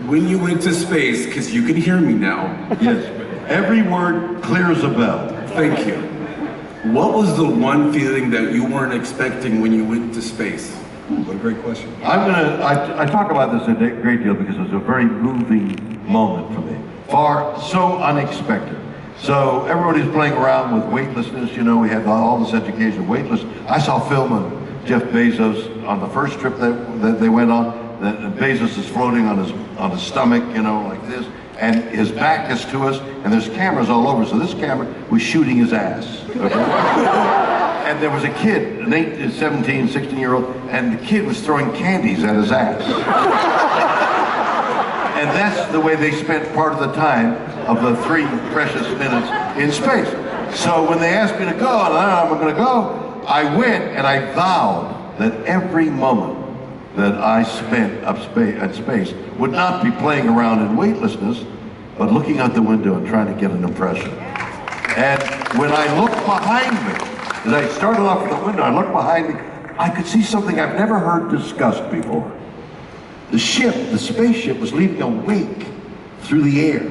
when you went to space, because you can hear me now. Yes, every word clear as a bell. Thank you. What was the one feeling that you weren't expecting when you went to space? What a great question. I talk about this a great deal because it's a very moving moment for me. So unexpected. So everybody's playing around with weightlessness. You know, we had all this education of weightless. I saw a film of Jeff Bezos on the first trip that they went on. That Bezos is floating on his stomach, you know, like this, and his back is to us, and there's cameras all over. So this camera was shooting his ass. Okay? And there was a kid, an 17, 16-year-old, and the kid was throwing candies at his ass. And that's the way they spent part of the time of the 3 precious minutes in space. So when they asked me to go, and I'm going to go, I went and I vowed that every moment that I spent at space would not be playing around in weightlessness, but looking out the window and trying to get an impression. And when I looked behind me, as I started off at the window, I looked behind me, I could see something I've never heard discussed before. The spaceship was leaving a wake through the air,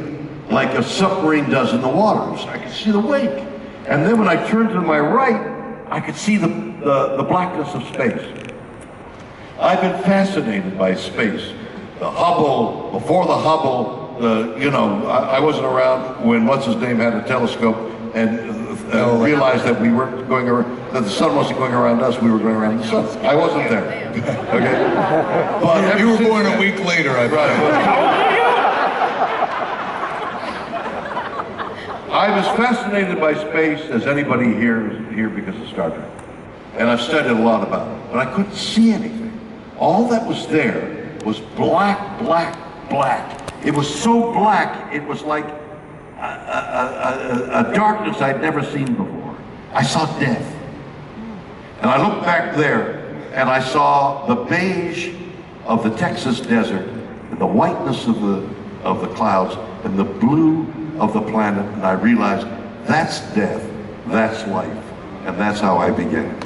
like a submarine does in the water. So I could see the wake. And then when I turned to my right, I could see the blackness of space. I've been fascinated by space. The Hubble, before the Hubble, I wasn't around when what's-his-name had a telescope and realized that we weren't going around, that the sun wasn't going around us, we were going around the sun. I wasn't there, okay? But you were born a week later, I bet. I was fascinated by space, as anybody here is here because of Star Trek. And I've studied a lot about it, but I couldn't see anything. All that was there was black, black, black. It was so black, it was like a darkness I'd never seen before. I saw death. And I looked back there, and I saw the beige of the Texas desert, and the whiteness of the clouds, and the blue of the planet, and I realized that's death, that's life, and that's how I began.